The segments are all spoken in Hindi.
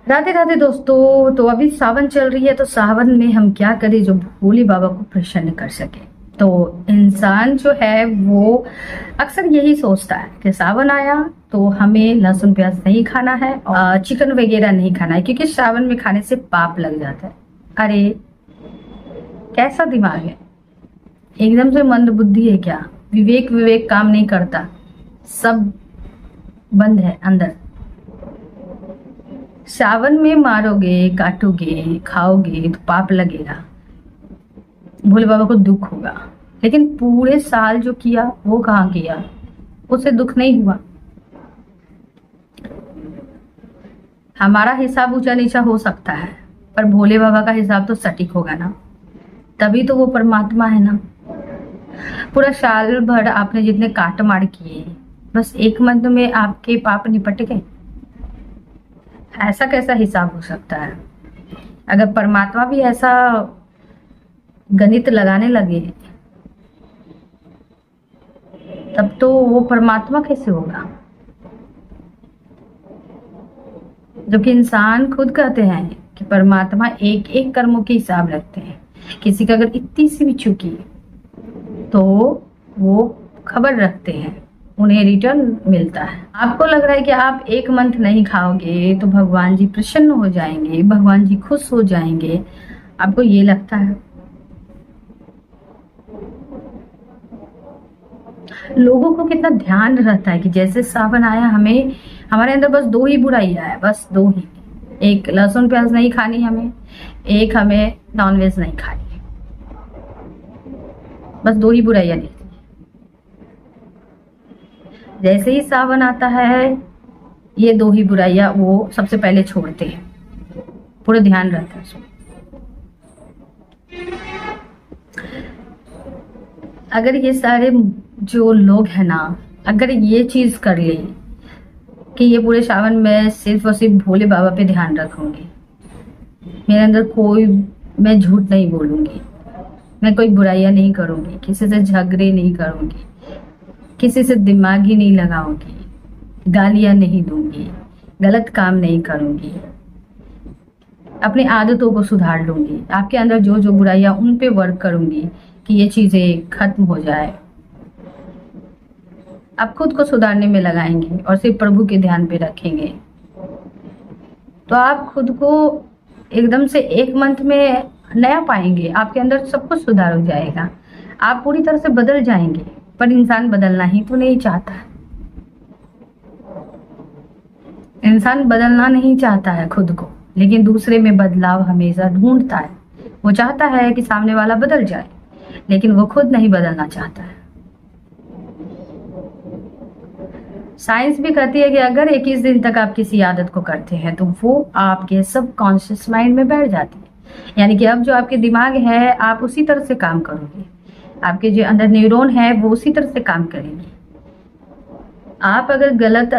राधे राधे दोस्तों। तो अभी सावन चल रही है, तो सावन में हम क्या करें जो भोले बाबा को प्रसन्न कर सके। तो इंसान जो है वो अक्सर यही सोचता है कि सावन आया तो हमें लहसुन प्याज नहीं खाना है और चिकन वगैरह नहीं खाना है, क्योंकि सावन में खाने से पाप लग जाता है। अरे कैसा दिमाग है, एकदम से मंद बुद्धि है क्या? विवेक विवेक काम नहीं करता, सब बंद है अंदर। सावन में मारोगे, काटोगे, खाओगे तो पाप लगेगा, भोले बाबा को दुख होगा। लेकिन पूरे साल जो किया वो कहाँ किया, उससे दुख नहीं हुआ। हमारा हिसाब ऊंचा नीचा हो सकता है, पर भोले बाबा का हिसाब तो सटीक होगा ना, तभी तो वो परमात्मा है ना। पूरा साल भर आपने जितने काट मार किए, बस एक मंथ में आपके पाप निपट गए। ऐसा कैसा हिसाब हो सकता है? अगर परमात्मा भी ऐसा गणित लगाने लगे तब तो वो परमात्मा कैसे होगा? जबकि इंसान खुद कहते हैं कि परमात्मा एक एक कर्मों के हिसाब रखते हैं। किसी का अगर इतनी सी भी चूकी तो वो खबर रखते हैं, उन्हें रिटर्न मिलता है। आपको लग रहा है कि आप एक मंथ नहीं खाओगे तो भगवान जी प्रसन्न हो जाएंगे, भगवान जी खुश हो जाएंगे, आपको ये लगता है? लोगों को कितना ध्यान रहता है कि जैसे सावन आया, हमें हमारे अंदर बस दो ही बुराइयां है, बस दो ही। एक लहसुन प्याज नहीं खानी हमें, एक हमें नॉनवेज नहीं खानी। बस दो ही बुराइयां दिखती है। जैसे ही सावन आता है ये दो ही बुराइयां वो सबसे पहले छोड़ते हैं, पूरा ध्यान रहता है उसमें। अगर ये सारे जो लोग हैं ना, अगर ये चीज कर ले कि ये पूरे सावन में सिर्फ और सिर्फ भोले बाबा पे ध्यान रखूंगी, मेरे अंदर कोई, मैं झूठ नहीं बोलूंगी, मैं कोई बुराइयां नहीं करूंगी, किसी से झगड़े नहीं करूंगी, किसी से दिमाग ही नहीं लगाऊंगी, गालियां नहीं दूंगी, गलत काम नहीं करूंगी, अपनी आदतों को सुधार लूंगी, आपके अंदर जो जो बुराइयां उन पे वर्क करूंगी कि ये चीजें खत्म हो जाए। आप खुद को सुधारने में लगाएंगे और सिर्फ प्रभु के ध्यान पे रखेंगे, तो आप खुद को एकदम से एक मंथ में नया पाएंगे। आपके अंदर सब कुछ सुधार हो जाएगा, आप पूरी तरह से बदल जाएंगे। पर इंसान बदलना ही तो नहीं चाहता है। इंसान बदलना नहीं चाहता है खुद को, लेकिन दूसरे में बदलाव हमेशा ढूंढता है। वो चाहता है कि सामने वाला बदल जाए, लेकिन वो खुद नहीं बदलना चाहता है। साइंस भी कहती है कि अगर 21 दिन तक आप किसी आदत को करते हैं तो वो आपके सबकॉन्शियस माइंड में बैठ जाती है। यानी कि अब जो आपके दिमाग है, आप उसी तरह से काम करोगे, आपके जो अंदर न्यूरॉन है वो उसी तरह से काम करेंगे। आप अगर गलत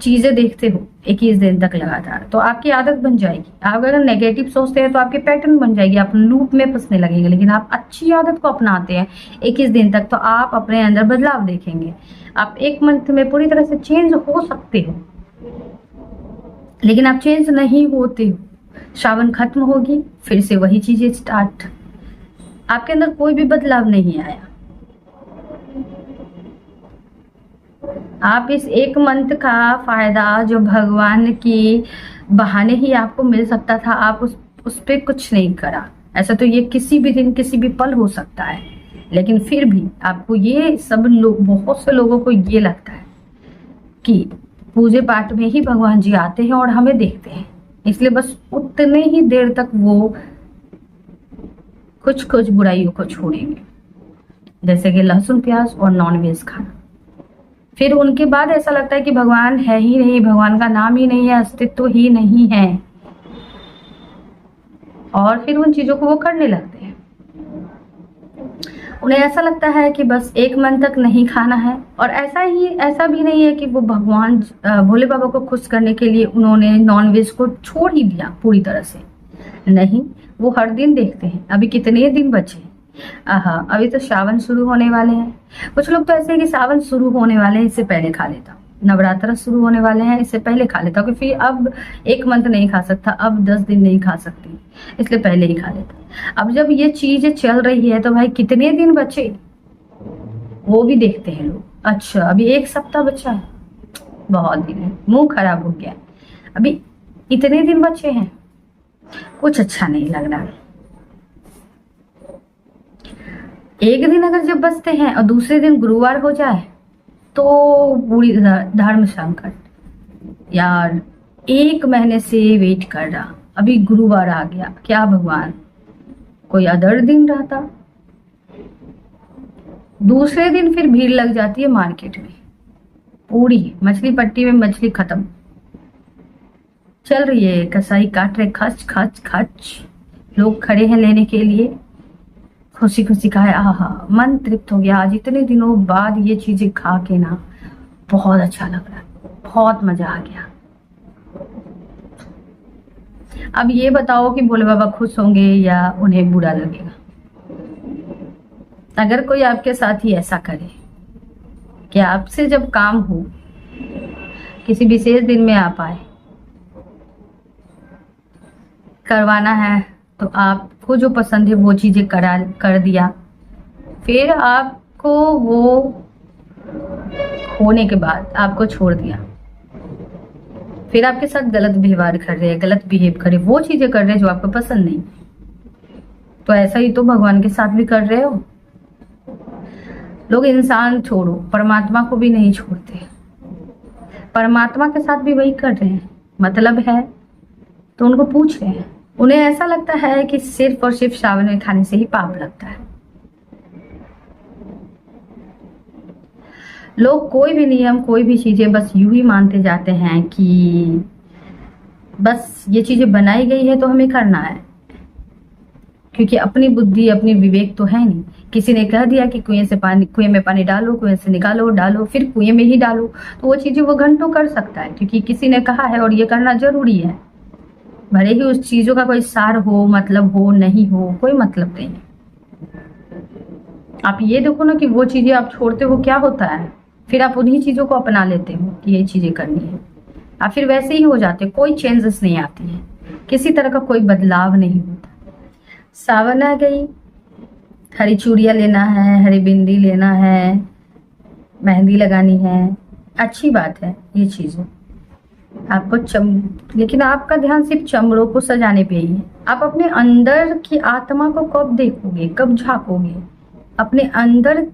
चीजें देखते हो 21 दिन तक लगातार, तो आपकी आदत बन जाएगी। आप अगर नेगेटिव सोचते हैं तो आपके पैटर्न बन जाएगी, आप लूप में फंसने लगेंगे। लेकिन आप अच्छी आदत को अपनाते हैं 21 दिन तक, तो आप अपने अंदर बदलाव देखेंगे। आप एक मंथ में पूरी तरह से चेंज हो सकते हो, लेकिन आप चेंज नहीं होते हो। सावन खत्म होगी, फिर से वही चीजें स्टार्ट। आपके अंदर कोई भी बदलाव नहीं आया। आप इस एक मंथ का फायदा जो भगवान की बहाने ही आपको मिल सकता था, आप उस पे कुछ नहीं करा। ऐसा तो ये किसी भी दिन किसी भी पल हो सकता है, लेकिन फिर भी आपको ये सब लोग, बहुत से लोगों को ये लगता है कि पूजे पाठ में ही भगवान जी आते हैं और हमें देखते हैं, इसलिए बस उतने ही देर तक वो कुछ कुछ बुराइयों को छोड़ेंगे, जैसे कि लहसुन प्याज और नॉनवेज खाना। फिर उनके बाद ऐसा लगता है कि भगवान है ही नहीं, भगवान का नाम ही नहीं है, अस्तित्व ही नहीं है, और फिर उन चीजों को वो करने लगते हैं। उन्हें ऐसा लगता है कि बस एक मंथ तक नहीं खाना है। और ऐसा भी नहीं है कि वो भगवान भोले बाबा को खुश करने के लिए उन्होंने नॉनवेज को छोड़ ही दिया पूरी तरह से। नहीं, वो हर दिन देखते हैं अभी कितने दिन बचे। अभी तो सावन शुरू होने वाले हैं। कुछ लोग तो ऐसे हैं कि सावन शुरू होने वाले हैं, इससे पहले खा लेता हूँ। नवरात्र शुरू होने वाले हैं, इससे पहले खा लेता, क्योंकि फिर अब 1 मंथ नहीं खा सकता, अब 10 दिन नहीं खा सकती, इसलिए पहले ही खा लेता। अब जब ये चीजें चल रही है तो भाई कितने दिन बचे वो भी देखते हैं लोग। अच्छा अभी 1 सप्ताह बचा है, बहुत दिन है, मुंह खराब हो गया, अभी इतने दिन बचे हैं, कुछ अच्छा नहीं लग रहा। एक दिन अगर जब बचते हैं और दूसरे दिन गुरुवार हो जाए तो पूरी धर्म संकट। यार 1 महीने से वेट कर रहा, अभी गुरुवार आ गया, क्या भगवान कोई अदर दिन रहता। दूसरे दिन फिर भीड़ लग जाती है मार्केट में, पूरी मछली पट्टी में मछली खत्म चल रही है, कसाई काट रहे खच खच खच, लोग खड़े हैं लेने के लिए, खुशी खुशी खाए, आहा मन तृप्त हो गया। आज इतने दिनों बाद ये चीजें खा के ना बहुत अच्छा लग रहा है, बहुत मजा आ गया। अब ये बताओ कि भोले बाबा खुश होंगे या उन्हें बुरा लगेगा। अगर कोई आपके साथ ही ऐसा करे कि आपसे जब काम हो, किसी विशेष दिन में आप आए, करवाना है तो आपको जो पसंद है वो चीजें कर दिया, फिर आपको वो होने के बाद आपको छोड़ दिया, फिर आपके साथ गलत व्यवहार कर रहे हैं, गलत बिहेव कर रहे, वो चीजें कर रहे हैं जो आपको पसंद नहीं, तो ऐसा ही तो भगवान के साथ भी कर रहे हो। लोग इंसान छोड़ो, परमात्मा को भी नहीं छोड़ते, परमात्मा के साथ भी वही कर रहे हैं, मतलब है तो उनको पूछ रहे हैं। उन्हें ऐसा लगता है कि सिर्फ और सिर्फ सावन में खाने से ही पाप लगता है। लोग कोई भी नियम, कोई भी चीजें बस यूं ही मानते जाते हैं कि बस ये चीजें बनाई गई है तो हमें करना है, क्योंकि अपनी बुद्धि अपनी विवेक तो है नहीं। किसी ने कह दिया कि कुएं में पानी डालो, कुएं से निकालो, डालो, फिर कुएं में ही डालो, तो वो चीजें वो घंटों कर सकता है, क्योंकि किसी ने कहा है और ये करना जरूरी है। भले ही उस चीजों का कोई सार हो, मतलब हो, नहीं हो, कोई मतलब नहीं। आप ये देखो ना कि वो चीजें आप छोड़ते हो क्या होता है, फिर आप उन्हीं चीजों को अपना लेते हो कि ये चीजें करनी है, आप फिर वैसे ही हो जाते, कोई चेंजेस नहीं आती है, किसी तरह का कोई बदलाव नहीं होता। सावन आ गई, हरी चूड़ियाँ लेना है, हरी बिंदी लेना है, मेहंदी लगानी है, अच्छी बात है ये चीजें आपको लेकिन आपका ध्यान सिर्फ चमड़ों को सजाने पे ही है। आप अपने अंदर की आत्मा को कब देखोगे, कब झांकोगे, अपने अंदर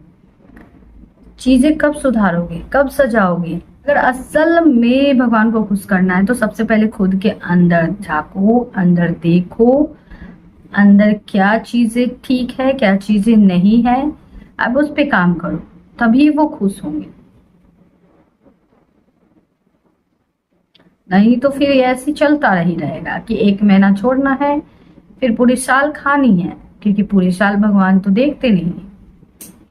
चीजें कब सुधारोगे, कब सजाओगे। अगर असल में भगवान को खुश करना है तो सबसे पहले खुद के अंदर झांको, अंदर देखो, अंदर क्या चीजें ठीक है, क्या चीजें नहीं है, अब उस पे काम करो, तभी वो खुश होंगे। नहीं तो फिर ऐसे चलता ही रहेगा कि 1 महीना छोड़ना है, फिर पूरी साल खानी है, क्योंकि पूरी साल भगवान तो देखते नहीं।